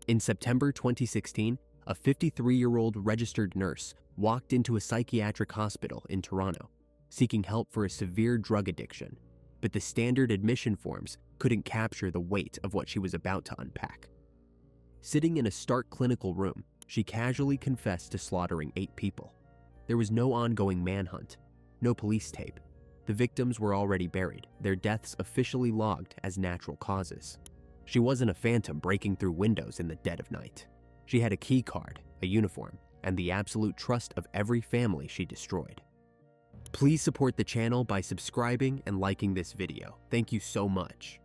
In September 2016, a 53-year-old registered nurse walked into a psychiatric hospital in Toronto, seeking help for a severe drug addiction, but the standard admission forms couldn't capture the weight of what she was about to unpack. Sitting in a stark clinical room, she casually confessed to slaughtering 8 people. There was no ongoing manhunt, no police tape. The victims were already buried, their deaths officially logged as natural causes. She wasn't a phantom breaking through windows in the dead of night. She had a key card, a uniform, and the absolute trust of every family she destroyed. Please support the channel by subscribing and liking this video. Thank you so much.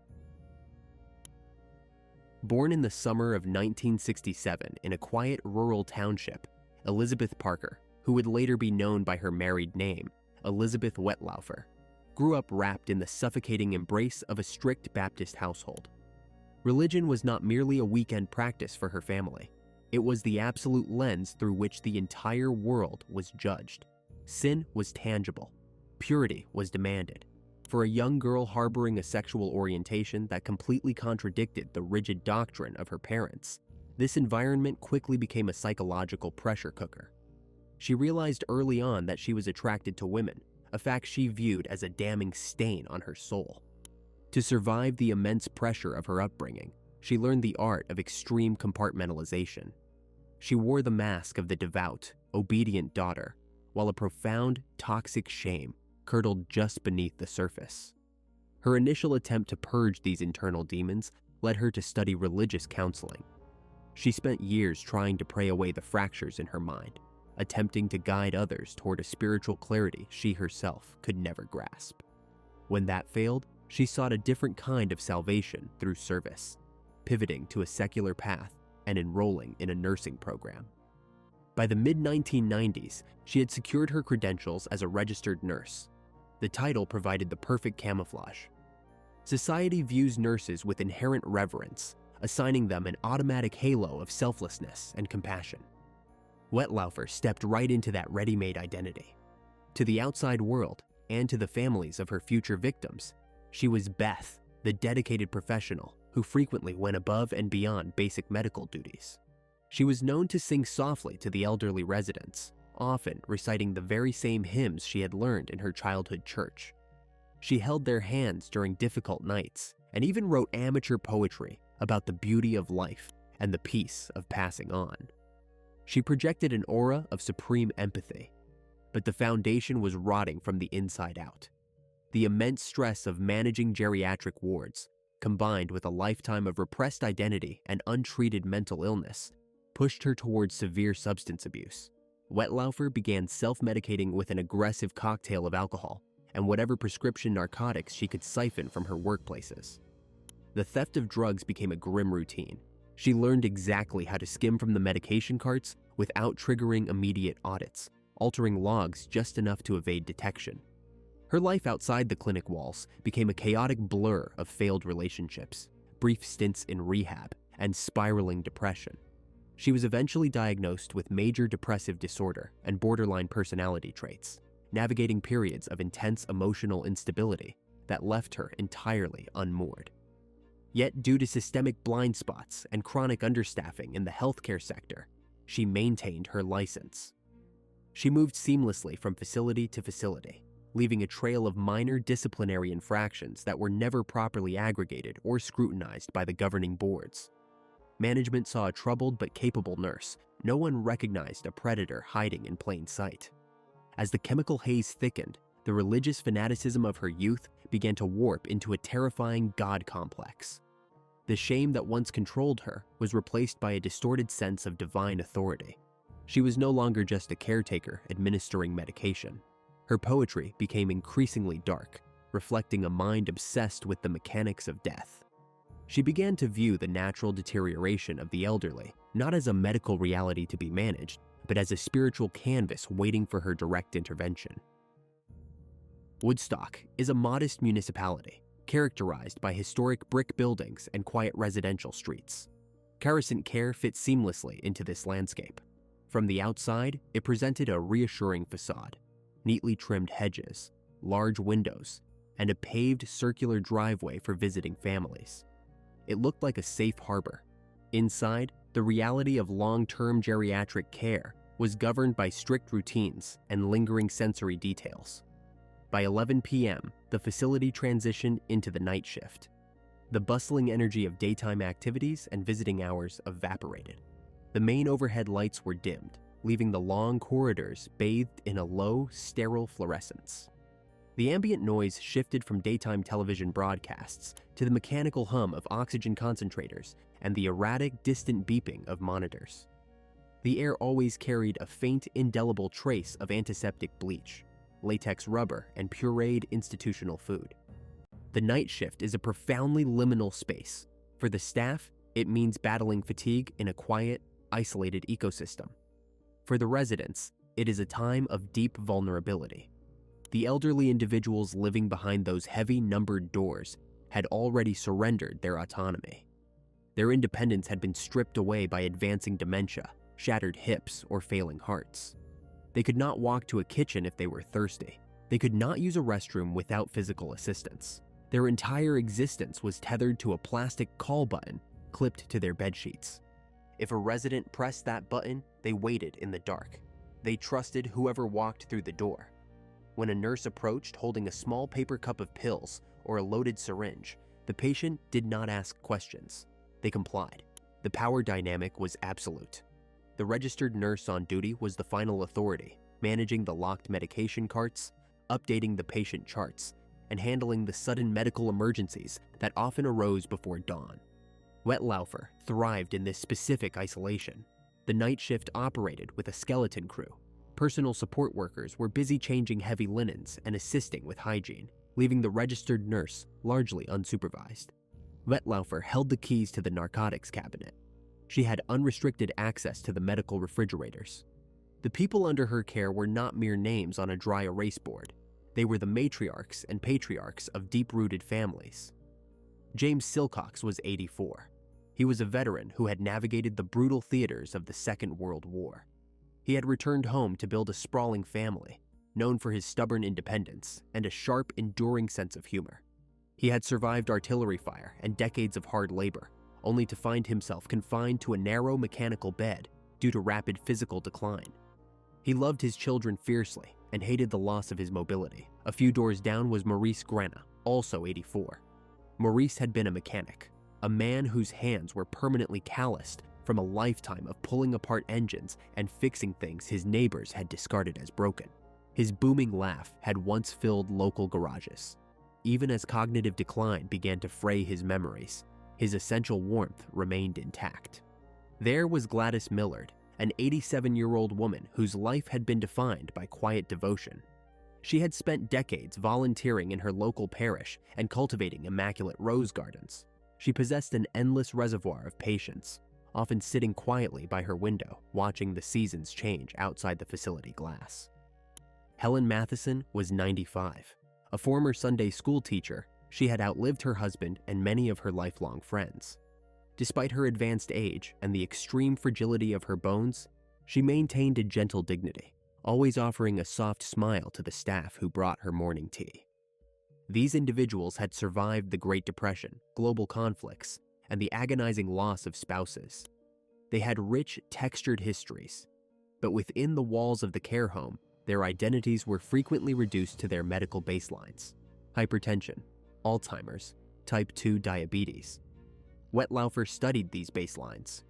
Born in the summer of 1967 in a quiet rural township, Elizabeth Parker, who would later be known by her married name, Elizabeth Wettlaufer, grew up wrapped in the suffocating embrace of a strict Baptist household. Religion was not merely a weekend practice for her family. It was the absolute lens through which the entire world was judged. Sin was tangible. Purity was demanded. For a young girl harboring a sexual orientation that completely contradicted the rigid doctrine of her parents, this environment quickly became a psychological pressure cooker. She realized early on that she was attracted to women, a fact she viewed as a damning stain on her soul. To survive the immense pressure of her upbringing, she learned the art of extreme compartmentalization. She wore the mask of the devout, obedient daughter, while a profound, toxic shame curdled just beneath the surface. Her initial attempt to purge these internal demons led her to study religious counseling. She spent years trying to pray away the fractures in her mind, attempting to guide others toward a spiritual clarity she herself could never grasp. When that failed, she sought a different kind of salvation through service, pivoting to a secular path and enrolling in a nursing program. By the mid-1990s, she had secured her credentials as a registered nurse. The title provided the perfect camouflage. Society views nurses with inherent reverence, assigning them an automatic halo of selflessness and compassion. Wettlaufer stepped right into that ready-made identity. To the outside world, and to the families of her future victims, she was Beth, the dedicated professional who frequently went above and beyond basic medical duties. She was known to sing softly to the elderly residents, often reciting the very same hymns she had learned in her childhood church. She held their hands during difficult nights and even wrote amateur poetry about the beauty of life and the peace of passing on. She projected an aura of supreme empathy, but the foundation was rotting from the inside out. The immense stress of managing geriatric wards, combined with a lifetime of repressed identity and untreated mental illness, pushed her towards severe substance abuse. Wettlaufer began self-medicating with an aggressive cocktail of alcohol and whatever prescription narcotics she could siphon from her workplaces. The theft of drugs became a grim routine. She learned exactly how to skim from the medication carts without triggering immediate audits, altering logs just enough to evade detection. Her life outside the clinic walls became a chaotic blur of failed relationships, brief stints in rehab, and spiraling depression. She was eventually diagnosed with major depressive disorder and borderline personality traits, navigating periods of intense emotional instability that left her entirely unmoored. Yet, due to systemic blind spots and chronic understaffing in the healthcare sector, she maintained her license. She moved seamlessly from facility to facility, leaving a trail of minor disciplinary infractions that were never properly aggregated or scrutinized by the governing boards. Management saw a troubled but capable nurse. No one recognized a predator hiding in plain sight. As the chemical haze thickened, the religious fanaticism of her youth began to warp into a terrifying God complex. The shame that once controlled her was replaced by a distorted sense of divine authority. She was no longer just a caretaker administering medication. Her poetry became increasingly dark, reflecting a mind obsessed with the mechanics of death. She began to view the natural deterioration of the elderly not as a medical reality to be managed, but as a spiritual canvas waiting for her direct intervention. Woodstock is a modest municipality characterized by historic brick buildings and quiet residential streets. Carasant Care fits seamlessly into this landscape. From the outside, it presented a reassuring facade, neatly trimmed hedges, large windows, and a paved circular driveway for visiting families. It looked like a safe harbor. Inside, The reality of long-term geriatric care was governed by strict routines and lingering sensory details. By 11 p.m., the facility transitioned into the night shift. The bustling energy of daytime activities and visiting hours evaporated. The main overhead lights were dimmed, leaving the long corridors bathed in a low, sterile fluorescence. The ambient noise shifted from daytime television broadcasts to the mechanical hum of oxygen concentrators and the erratic, distant beeping of monitors. The air always carried a faint, indelible trace of antiseptic bleach, latex rubber, and pureed institutional food. The night shift is a profoundly liminal space. For the staff, it means battling fatigue in a quiet, isolated ecosystem. For the residents, it is a time of deep vulnerability. The elderly individuals living behind those heavy, numbered doors had already surrendered their autonomy. Their independence had been stripped away by advancing dementia, shattered hips, or failing hearts. They could not walk to a kitchen if they were thirsty. They could not use a restroom without physical assistance. Their entire existence was tethered to a plastic call button clipped to their bedsheets. If a resident pressed that button, they waited in the dark. They trusted whoever walked through the door. When a nurse approached holding a small paper cup of pills or a loaded syringe, the patient did not ask questions. They complied. The power dynamic was absolute. The registered nurse on duty was the final authority, managing the locked medication carts, updating the patient charts, and handling the sudden medical emergencies that often arose before dawn. Wettlaufer thrived in this specific isolation. The night shift operated with a skeleton crew. Personal support workers were busy changing heavy linens and assisting with hygiene, leaving the registered nurse largely unsupervised. Wettlaufer held the keys to the narcotics cabinet. She had unrestricted access to the medical refrigerators. The people under her care were not mere names on a dry erase board. They were the matriarchs and patriarchs of deep-rooted families. James Silcox was 84. He was a veteran who had navigated the brutal theaters of the Second World War. He had returned home to build a sprawling family, known for his stubborn independence and a sharp, enduring sense of humor. He had survived artillery fire and decades of hard labor, only to find himself confined to a narrow mechanical bed due to rapid physical decline. He loved his children fiercely and hated the loss of his mobility. A few doors down was Maurice Grana, also 84. Maurice had been a mechanic, a man whose hands were permanently calloused from a lifetime of pulling apart engines and fixing things his neighbors had discarded as broken. His booming laugh had once filled local garages. Even as cognitive decline began to fray his memories, his essential warmth remained intact. There was Gladys Millard, an 87-year-old woman whose life had been defined by quiet devotion. She had spent decades volunteering in her local parish and cultivating immaculate rose gardens. She possessed an endless reservoir of patience, often sitting quietly by her window, watching the seasons change outside the facility glass. Helen Matheson was 95. A former Sunday school teacher, she had outlived her husband and many of her lifelong friends. Despite her advanced age and the extreme fragility of her bones, she maintained a gentle dignity, always offering a soft smile to the staff who brought her morning tea. These individuals had survived the Great Depression, global conflicts, and the agonizing loss of spouses. They had rich, textured histories, but within the walls of the care home, their identities were frequently reduced to their medical baselines: hypertension, Alzheimer's, type 2 diabetes. Wettlaufer studied these baselines.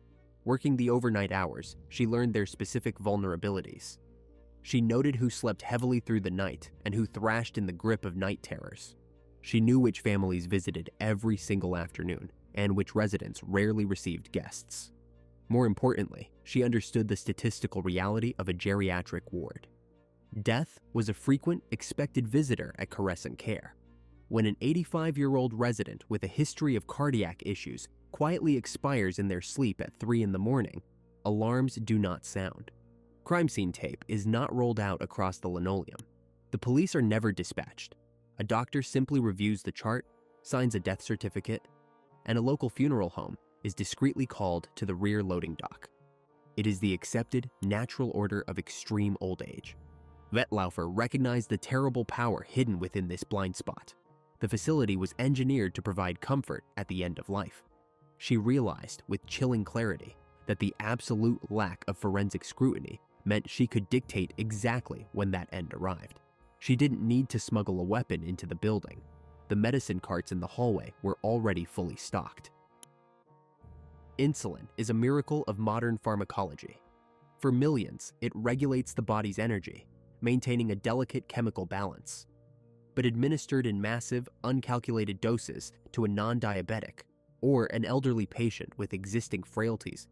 Working the overnight hours, she learned their specific vulnerabilities. She noted who slept heavily through the night and who thrashed in the grip of night terrors. She knew which families visited every single afternoon and which residents rarely received guests. More importantly, she understood the statistical reality of a geriatric ward. Death was a frequent, expected visitor at Carescent Care. When an 85-year-old resident with a history of cardiac issues quietly expires in their sleep at 3 a.m, alarms do not sound. Crime scene tape is not rolled out across the linoleum. The police are never dispatched. A doctor simply reviews the chart, signs a death certificate, and a local funeral home is discreetly called to the rear loading dock. It is the accepted, natural order of extreme old age. Wettlaufer recognized the terrible power hidden within this blind spot. The facility was engineered to provide comfort at the end of life. She realized with chilling clarity that the absolute lack of forensic scrutiny meant she could dictate exactly when that end arrived. She didn't need to smuggle a weapon into the building. The medicine carts in the hallway were already fully stocked. Insulin is a miracle of modern pharmacology. For millions, it regulates the body's energy, maintaining a delicate chemical balance. But administered in massive, uncalculated doses to a non-diabetic or an elderly patient with existing frailties,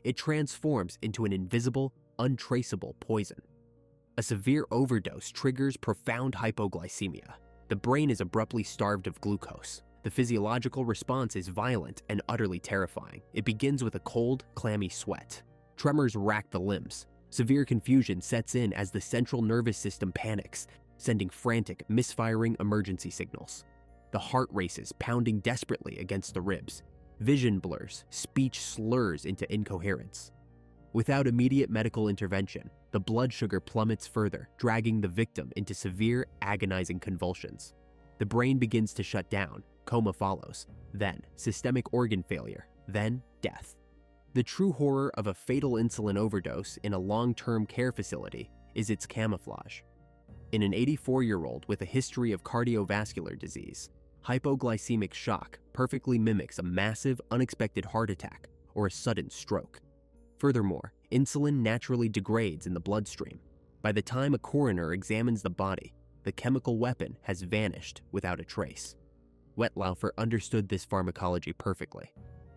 it transforms into an invisible, untraceable poison. A severe overdose triggers profound hypoglycemia. The brain is abruptly starved of glucose. The physiological response is violent and utterly terrifying. It begins with a cold, clammy sweat. Tremors rack the limbs. Severe confusion sets in as the central nervous system panics, sending frantic, misfiring emergency signals. The heart races, pounding desperately against the ribs. Vision blurs, speech slurs into incoherence. Without immediate medical intervention, the blood sugar plummets further, dragging the victim into severe, agonizing convulsions. The brain begins to shut down, coma follows, then systemic organ failure, then death. The true horror of a fatal insulin overdose in a long-term care facility is its camouflage. In an 84-year-old with a history of cardiovascular disease, hypoglycemic shock perfectly mimics a massive, unexpected heart attack or a sudden stroke. Furthermore, insulin naturally degrades in the bloodstream. By the time a coroner examines the body, the chemical weapon has vanished without a trace. Wettlaufer understood this pharmacology perfectly.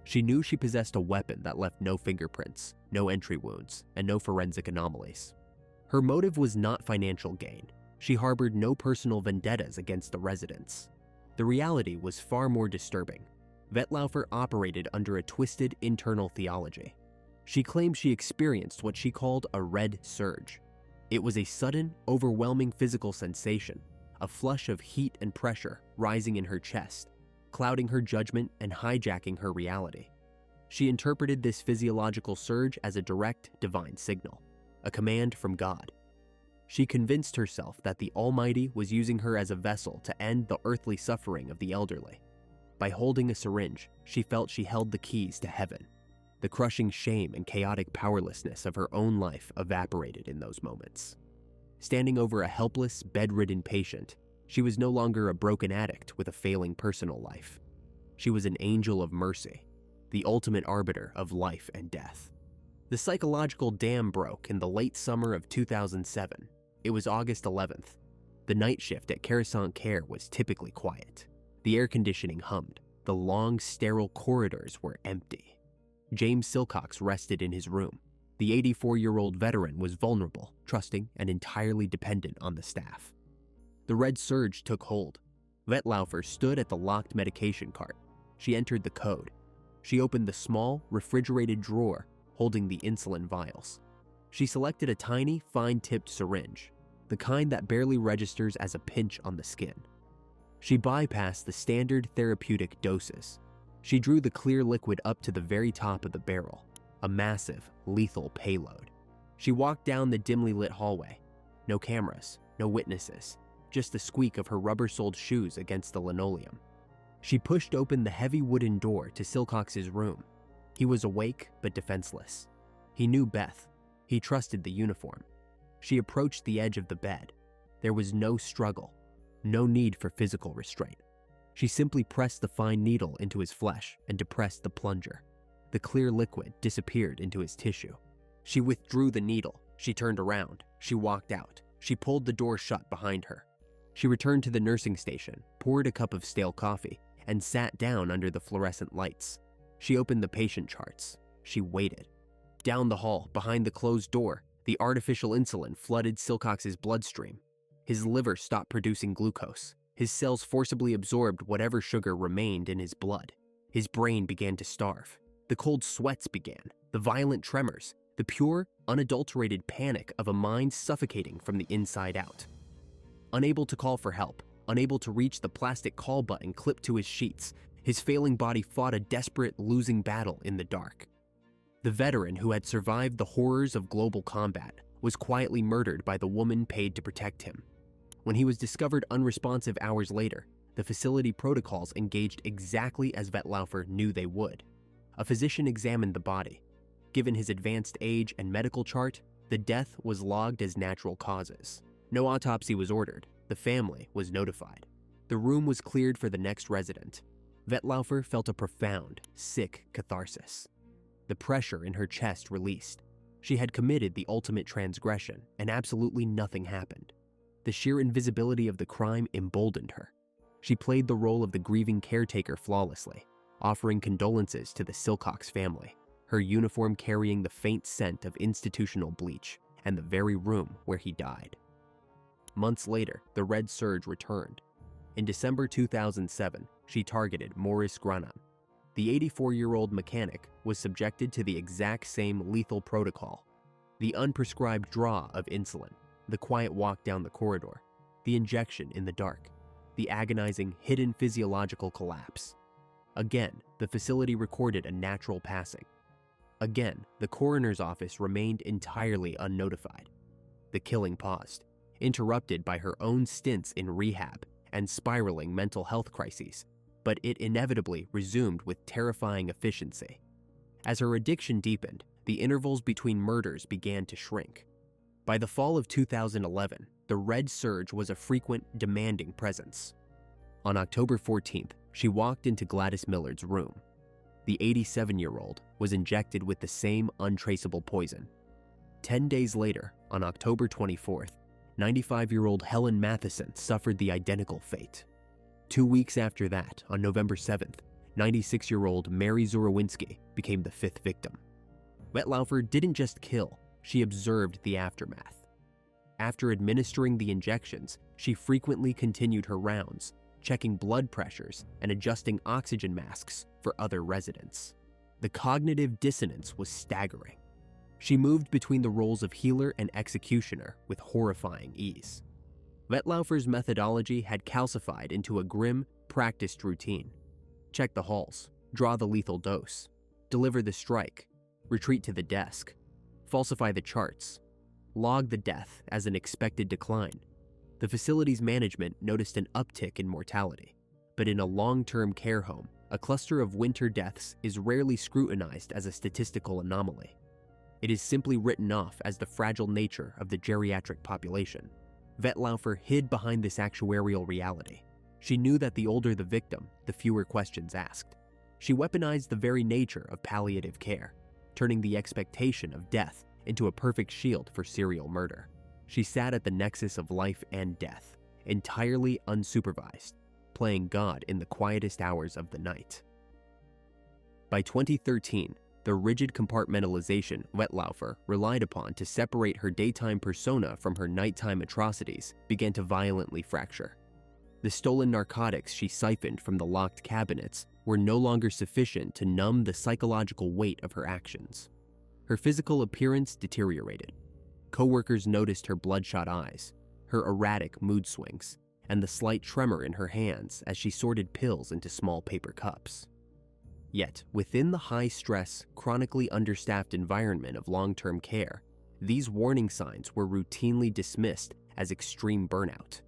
She knew she possessed a weapon that left no fingerprints, no entry wounds, and no forensic anomalies. Her motive was not financial gain. She harbored no personal vendettas against the residents. The reality was far more disturbing. Wettlaufer operated under a twisted internal theology. She claimed she experienced what she called a red surge. It was a sudden, overwhelming physical sensation, a flush of heat and pressure rising in her chest, clouding her judgment and hijacking her reality. She interpreted this physiological surge as a direct divine signal, a command from God. She convinced herself that the Almighty was using her as a vessel to end the earthly suffering of the elderly. By holding a syringe, she felt she held the keys to heaven. The crushing shame and chaotic powerlessness of her own life evaporated in those moments. Standing over a helpless, bedridden patient, she was no longer a broken addict with a failing personal life. She was an angel of mercy, the ultimate arbiter of life and death. The psychological dam broke in the late summer of 2007. It was August 11th. The night shift at Coruscant Care was typically quiet. The air conditioning hummed. The long, sterile corridors were empty. James Silcox rested in his room. The 84-year-old veteran was vulnerable, trusting, and entirely dependent on the staff. The red surge took hold. Wettlaufer stood at the locked medication cart. She entered the code. She opened the small, refrigerated drawer holding the insulin vials. She selected a tiny, fine-tipped syringe, the kind that barely registers as a pinch on the skin. She bypassed the standard therapeutic doses. She drew the clear liquid up to the very top of the barrel, a massive, lethal payload. She walked down the dimly lit hallway. No cameras, no witnesses, just the squeak of her rubber-soled shoes against the linoleum. She pushed open the heavy wooden door to Silcox's room. He was awake but defenseless. He knew Beth. He trusted the uniform. She approached the edge of the bed. There was no struggle, no need for physical restraint. She simply pressed the fine needle into his flesh and depressed the plunger. The clear liquid disappeared into his tissue. She withdrew the needle. She turned around. She walked out. She pulled the door shut behind her. She returned to the nursing station, poured a cup of stale coffee, and sat down under the fluorescent lights. She opened the patient charts. She waited. Down the hall, behind the closed door, the artificial insulin flooded Silcox's bloodstream. His liver stopped producing glucose. His cells forcibly absorbed whatever sugar remained in his blood. His brain began to starve. The cold sweats began, the violent tremors, the pure, unadulterated panic of a mind suffocating from the inside out. Unable to call for help, unable to reach the plastic call button clipped to his sheets, his failing body fought a desperate, losing battle in the dark. The veteran who had survived the horrors of global combat was quietly murdered by the woman paid to protect him. When he was discovered unresponsive hours later, the facility protocols engaged exactly as Wettlaufer knew they would. A physician examined the body. Given his advanced age and medical chart, the death was logged as natural causes. No autopsy was ordered. The family was notified. The room was cleared for the next resident. Wettlaufer felt a profound, sick catharsis. The pressure in her chest released. She had committed the ultimate transgression, and absolutely nothing happened. The sheer invisibility of the crime emboldened her. She played the role of the grieving caretaker flawlessly, offering condolences to the Silcox family, her uniform carrying the faint scent of institutional bleach and the very room where he died. Months later, the red surge returned. In December 2007, she targeted Maurice Granam. The 84-year-old mechanic was subjected to the exact same lethal protocol: the unprescribed draw of insulin, the quiet walk down the corridor, the injection in the dark, the agonizing hidden physiological collapse. Again, the facility recorded a natural passing. Again, the coroner's office remained entirely unnotified. The killing paused, interrupted by her own stints in rehab and spiraling mental health crises, but it inevitably resumed with terrifying efficiency. As her addiction deepened, the intervals between murders began to shrink. By the fall of 2011, the red surge was a frequent, demanding presence. On October 14th, she walked into Gladys Millard's room. The 87-year-old was injected with the same untraceable poison. 10 days later, on October 24th, 95-year-old Helen Matheson suffered the identical fate. 2 weeks after that, on November 7th, 96-year-old Mary Zurawinski became the fifth victim. Wettlaufer didn't just kill, she observed the aftermath. After administering the injections, she frequently continued her rounds, checking blood pressures and adjusting oxygen masks for other residents. The cognitive dissonance was staggering. She moved between the roles of healer and executioner with horrifying ease. Wettlaufer's methodology had calcified into a grim, practiced routine. Check the halls, draw the lethal dose, deliver the strike, retreat to the desk, falsify the charts, log the death as an expected decline. The facility's management noticed an uptick in mortality, but in a long-term care home, a cluster of winter deaths is rarely scrutinized as a statistical anomaly. It is simply written off as the fragile nature of the geriatric population. Wettlaufer hid behind this actuarial reality. She knew that the older the victim, the fewer questions asked. She weaponized the very nature of palliative care, turning the expectation of death into a perfect shield for serial murder. She sat at the nexus of life and death, entirely unsupervised, playing God in the quietest hours of the night. By 2013, the rigid compartmentalization Wettlaufer relied upon to separate her daytime persona from her nighttime atrocities began to violently fracture. The stolen narcotics she siphoned from the locked cabinets were no longer sufficient to numb the psychological weight of her actions. Her physical appearance deteriorated. Coworkers noticed her bloodshot eyes, her erratic mood swings, and the slight tremor in her hands as she sorted pills into small paper cups. Yet, within the high-stress, chronically understaffed environment of long-term care, these warning signs were routinely dismissed as extreme burnout.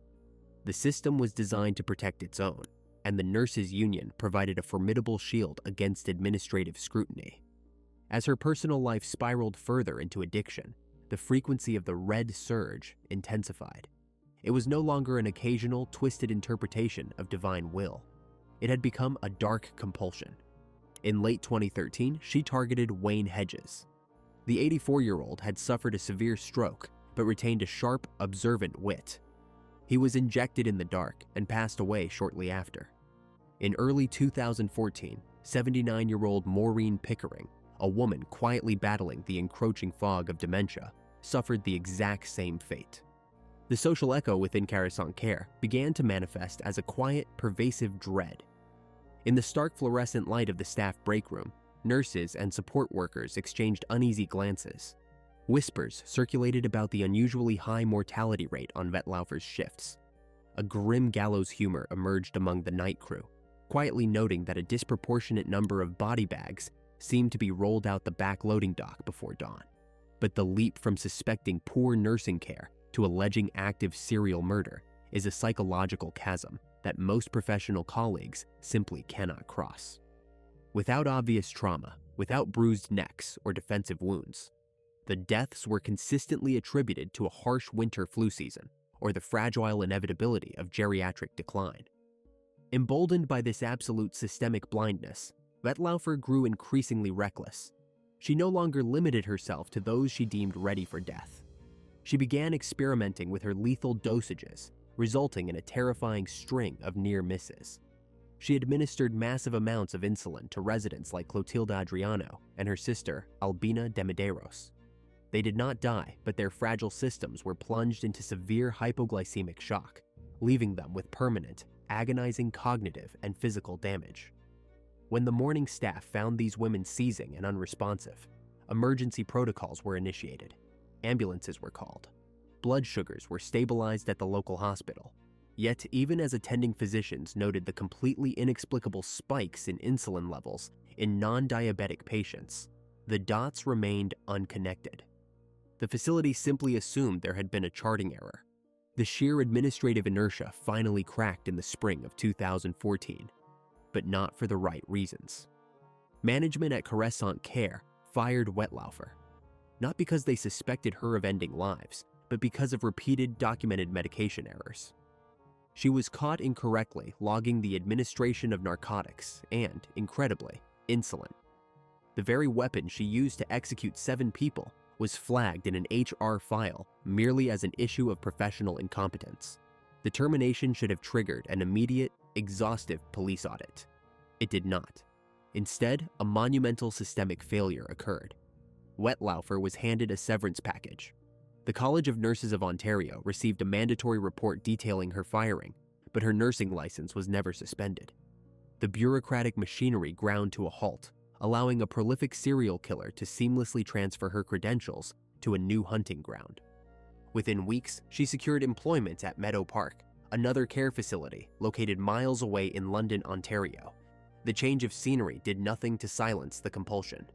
The system was designed to protect its own, and the nurses' union provided a formidable shield against administrative scrutiny. As her personal life spiraled further into addiction, the frequency of the red surge intensified. It was no longer an occasional, twisted interpretation of divine will. It had become a dark compulsion. In late 2013, she targeted Wayne Hedges. The 84-year-old had suffered a severe stroke, but retained a sharp, observant wit. He was injected in the dark and passed away shortly after. In early 2014, 79-year-old Maureen Pickering, a woman quietly battling the encroaching fog of dementia, suffered the exact same fate. The social echo within Carasant Care began to manifest as a quiet, pervasive dread. In the stark fluorescent light of the staff break room, nurses and support workers exchanged uneasy glances. Whispers circulated about the unusually high mortality rate on Wettlaufer's shifts. A grim gallows humor emerged among the night crew, quietly noting that a disproportionate number of body bags seemed to be rolled out the back loading dock before dawn. But the leap from suspecting poor nursing care to alleging active serial murder is a psychological chasm that most professional colleagues simply cannot cross. Without obvious trauma, without bruised necks or defensive wounds. The deaths were consistently attributed to a harsh winter flu season or the fragile inevitability of geriatric decline. Emboldened by this absolute systemic blindness, Wettlaufer grew increasingly reckless. She no longer limited herself to those she deemed ready for death. She began experimenting with her lethal dosages, resulting in a terrifying string of near misses. She administered massive amounts of insulin to residents like Clotilde Adriano and her sister Albina de Medeiros. They did not die, but their fragile systems were plunged into severe hypoglycemic shock, leaving them with permanent, agonizing cognitive and physical damage. When the morning staff found these women seizing and unresponsive, emergency protocols were initiated. Ambulances were called. Blood sugars were stabilized at the local hospital. Yet, even as attending physicians noted the completely inexplicable spikes in insulin levels in non-diabetic patients, the dots remained unconnected. The facility simply assumed there had been a charting error. The sheer administrative inertia finally cracked in the spring of 2014, but not for the right reasons. Management at Crescent Care fired Wettlaufer, not because they suspected her of ending lives, but because of repeated documented medication errors. She was caught incorrectly logging the administration of narcotics and, incredibly, insulin. The very weapon she used to execute 7 people was flagged in an HR file merely as an issue of professional incompetence. The termination should have triggered an immediate, exhaustive police audit. It did not. Instead, a monumental systemic failure occurred. Wettlaufer was handed a severance package. The College of Nurses of Ontario received a mandatory report detailing her firing, but her nursing license was never suspended. The bureaucratic machinery ground to a halt, allowing a prolific serial killer to seamlessly transfer her credentials to a new hunting ground. Within weeks, she secured employment at Meadow Park, another care facility located miles away in London, Ontario. The change of scenery did nothing to silence the compulsion.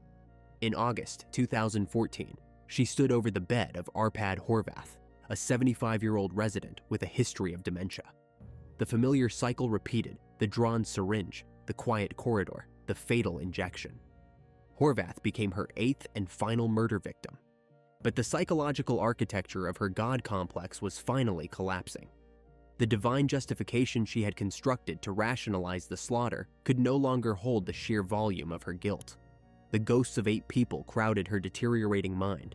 In August 2014, she stood over the bed of Arpad Horvath, a 75-year-old resident with a history of dementia. The familiar cycle repeated: the drawn syringe, the quiet corridor, the fatal injection. Horvath became her 8th and final murder victim. But the psychological architecture of her God complex was finally collapsing. The divine justification she had constructed to rationalize the slaughter could no longer hold the sheer volume of her guilt. The ghosts of 8 people crowded her deteriorating mind.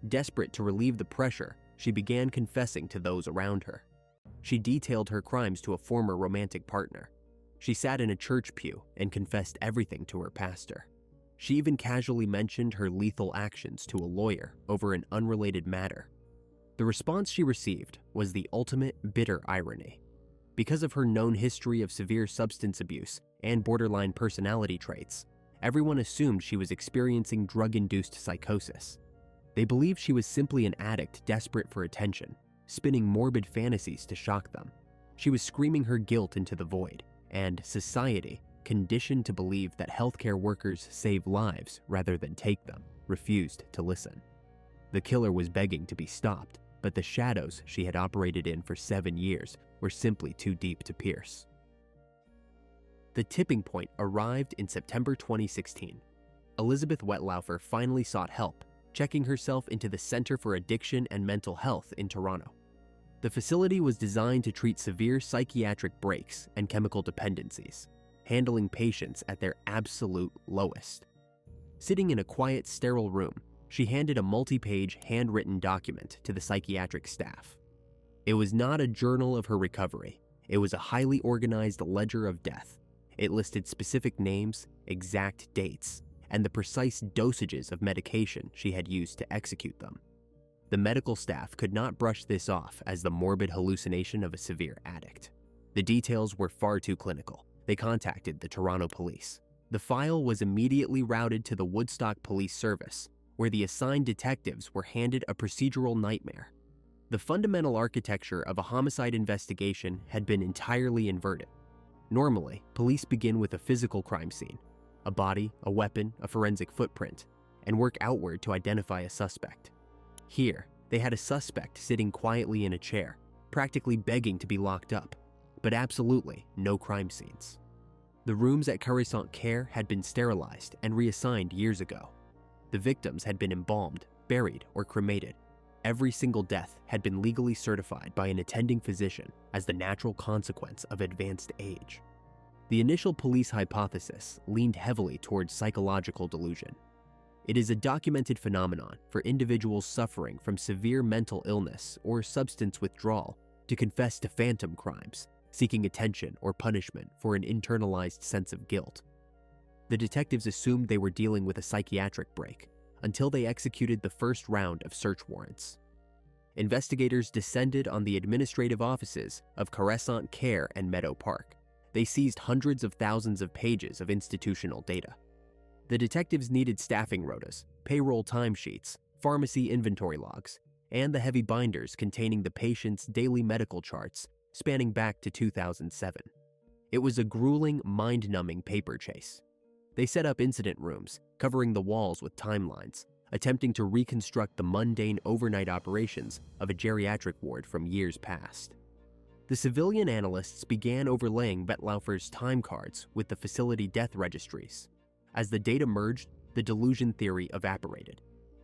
Desperate to relieve the pressure, she began confessing to those around her. She detailed her crimes to a former romantic partner. She sat in a church pew and confessed everything to her pastor. She even casually mentioned her lethal actions to a lawyer over an unrelated matter. The response she received was the ultimate bitter irony. Because of her known history of severe substance abuse and borderline personality traits, everyone assumed she was experiencing drug-induced psychosis. They believed she was simply an addict desperate for attention, spinning morbid fantasies to shock them. She was screaming her guilt into the void, and society, conditioned to believe that healthcare workers save lives rather than take them, refused to listen. The killer was begging to be stopped, but the shadows she had operated in for 7 years were simply too deep to pierce. The tipping point arrived in September 2016. Elizabeth Wettlaufer finally sought help, checking herself into the Center for Addiction and Mental Health in Toronto. The facility was designed to treat severe psychiatric breaks and chemical dependencies, handling patients at their absolute lowest. Sitting in a quiet, sterile room, she handed a multi-page handwritten document to the psychiatric staff. It was not a journal of her recovery. It was a highly organized ledger of death. It listed specific names, exact dates, and the precise dosages of medication she had used to execute them. The medical staff could not brush this off as the morbid hallucination of a severe addict. The details were far too clinical. They contacted the Toronto police. The file was immediately routed to the Woodstock Police Service, where the assigned detectives were handed a procedural nightmare. The fundamental architecture of a homicide investigation had been entirely inverted. Normally, police begin with a physical crime scene, a body, a weapon, a forensic footprint, and work outward to identify a suspect. Here, they had a suspect sitting quietly in a chair, practically begging to be locked up, but absolutely no crime scenes. The rooms at Coruscant Care had been sterilized and reassigned years ago. The victims had been embalmed, buried, or cremated. Every single death had been legally certified by an attending physician as the natural consequence of advanced age. The initial police hypothesis leaned heavily towards psychological delusion. It is a documented phenomenon for individuals suffering from severe mental illness or substance withdrawal to confess to phantom crimes, seeking attention or punishment for an internalized sense of guilt. The detectives assumed they were dealing with a psychiatric break until they executed the first round of search warrants. Investigators descended on the administrative offices of Coruscant Care and Meadow Park. They seized hundreds of thousands of pages of institutional data. The detectives needed staffing rotas, payroll timesheets, pharmacy inventory logs, and the heavy binders containing the patient's daily medical charts spanning back to 2007. It was a grueling, mind-numbing paper chase. They set up incident rooms, covering the walls with timelines, attempting to reconstruct the mundane overnight operations of a geriatric ward from years past. The civilian analysts began overlaying Wettlaufer's time cards with the facility death registries. As the data merged, the delusion theory evaporated.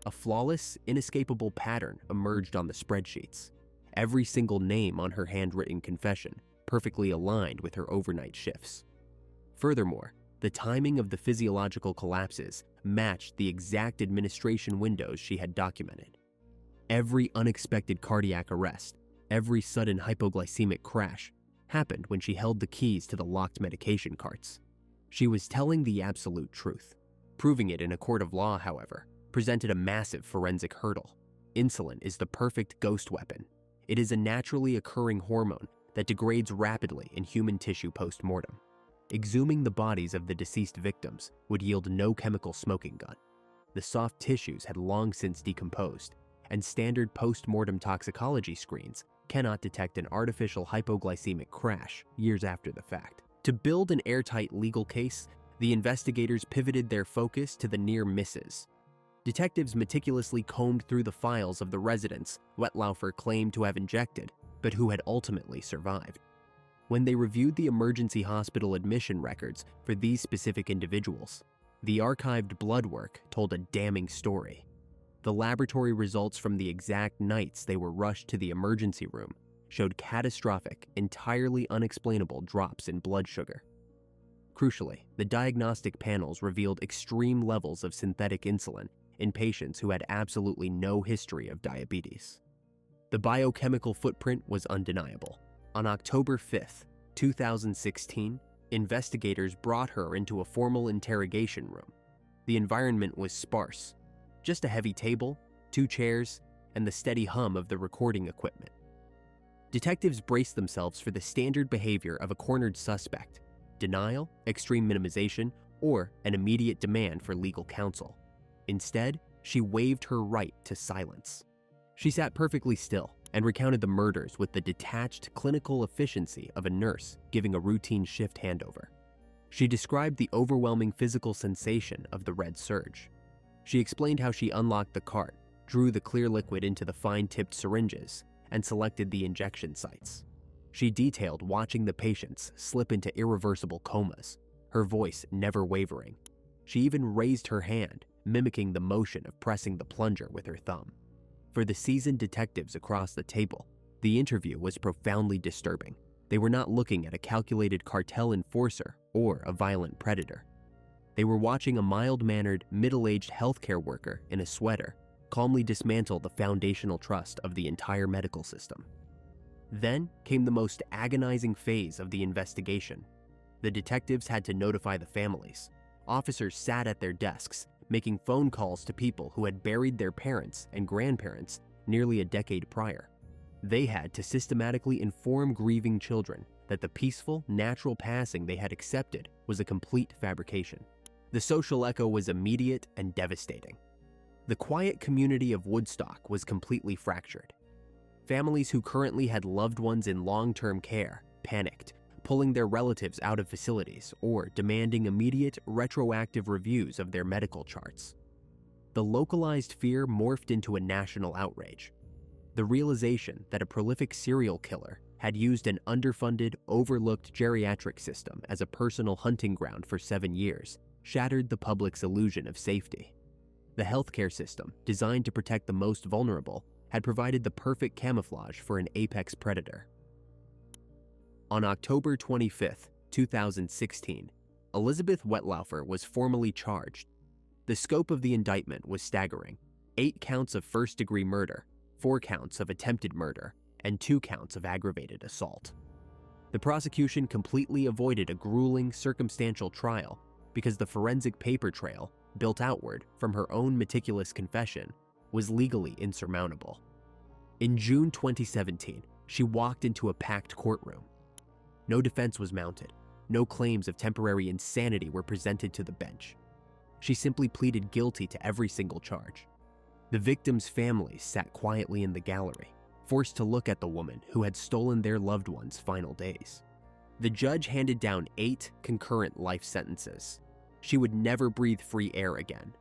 A flawless, inescapable pattern emerged on the spreadsheets. Every single name on her handwritten confession perfectly aligned with her overnight shifts. Furthermore, the timing of the physiological collapses matched the exact administration windows she had documented. Every unexpected cardiac arrest, every sudden hypoglycemic crash happened when she held the keys to the locked medication carts. She was telling the absolute truth. Proving it in a court of law, however, presented a massive forensic hurdle. Insulin is the perfect ghost weapon. It is a naturally occurring hormone that degrades rapidly in human tissue post-mortem. Exhuming the bodies of the deceased victims would yield no chemical smoking gun. The soft tissues had long since decomposed, and standard post-mortem toxicology screens cannot detect an artificial hypoglycemic crash years after the fact. To build an airtight legal case, the investigators pivoted their focus to the near misses. Detectives meticulously combed through the files of the residents Wettlaufer claimed to have injected, but who had ultimately survived. When they reviewed the emergency hospital admission records for these specific individuals, the archived blood work told a damning story. The laboratory results from the exact nights they were rushed to the emergency room showed catastrophic, entirely unexplainable drops in blood sugar. Crucially, the diagnostic panels revealed extreme levels of synthetic insulin in patients who had absolutely no history of diabetes. The biochemical footprint was undeniable. On October 5th, 2016, investigators brought her into a formal interrogation room. The environment was sparse. Just a heavy table, 2 chairs, and the steady hum of the recording equipment. Detectives braced themselves for the standard behavior of a cornered suspect: denial, extreme minimization, or an immediate demand for legal counsel. Instead, she waived her right to silence. She sat perfectly still and recounted the murders with the detached clinical efficiency of a nurse giving a routine shift handover. She described the overwhelming physical sensation of the red surge. She explained how she unlocked the cart, drew the clear liquid into the fine-tipped syringes, and selected the injection sites. She detailed watching the patients slip into irreversible comas, her voice never wavering. She even raised her hand, mimicking the motion of pressing the plunger with her thumb. For the seasoned detectives across the table, the interview was profoundly disturbing. They were not looking at a calculated cartel enforcer or a violent predator. They were watching a mild-mannered, middle-aged healthcare worker in a sweater calmly dismantle the foundational trust of the entire medical system. Then came the most agonizing phase of the investigation. The detectives had to notify the families. Officers sat at their desks, making phone calls to people who had buried their parents and grandparents nearly a decade prior. They had to systematically inform grieving children that the peaceful, natural passing they had accepted was a complete fabrication. The social echo was immediate and devastating. The quiet community of Woodstock was completely fractured. Families who currently had loved ones in long-term care panicked, pulling their relatives out of facilities or demanding immediate, retroactive reviews of their medical charts. The localized fear morphed into a national outrage. The realization that a prolific serial killer had used an underfunded, overlooked geriatric system as a personal hunting ground for 7 years shattered the public's illusion of safety. The healthcare system, designed to protect the most vulnerable, had provided the perfect camouflage for an apex predator. On October 25, 2016, Elizabeth Wettlaufer was formally charged. The scope of the indictment was staggering: 8 counts of first-degree murder, 4 counts of attempted murder, and 2 counts of aggravated assault. The prosecution completely avoided a grueling circumstantial trial because the forensic paper trail, built outward from her own meticulous confession, was legally insurmountable. In June 2017, she walked into a packed courtroom. No defense was mounted. No claims of temporary insanity were presented to the bench. She simply pleaded guilty to every single charge. The victims' families sat quietly in the gallery, forced to look at the woman who had stolen their loved ones' final days. The judge handed down 8 concurrent life sentences. She would never breathe free air again,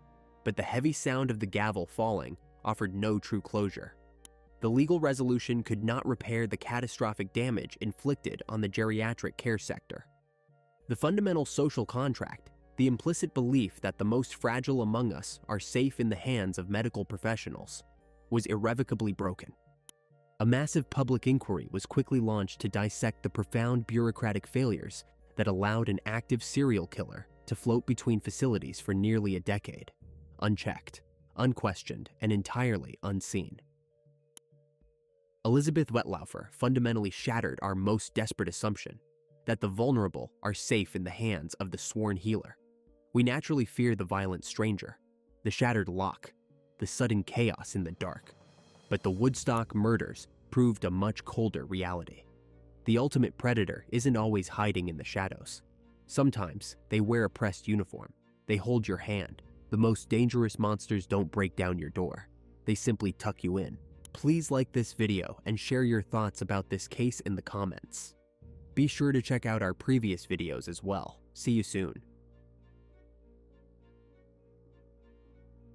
but the heavy sound of the gavel falling offered no true closure. The legal resolution could not repair the catastrophic damage inflicted on the geriatric care sector. The fundamental social contract, the implicit belief that the most fragile among us are safe in the hands of medical professionals, was irrevocably broken. A massive public inquiry was quickly launched to dissect the profound bureaucratic failures that allowed an active serial killer to float between facilities for nearly a decade, unchecked, unquestioned, and entirely unseen. Elizabeth Wettlaufer fundamentally shattered our most desperate assumption that the vulnerable are safe in the hands of the sworn healer. We naturally fear the violent stranger, the shattered lock, the sudden chaos in the dark. But the Woodstock murders proved a much colder reality. The ultimate predator isn't always hiding in the shadows. Sometimes they wear a pressed uniform. They hold your hand. The most dangerous monsters don't break down your door. They simply tuck you in. Please like this video and share your thoughts about this case in the comments. Be sure to check out our previous videos as well. See you soon.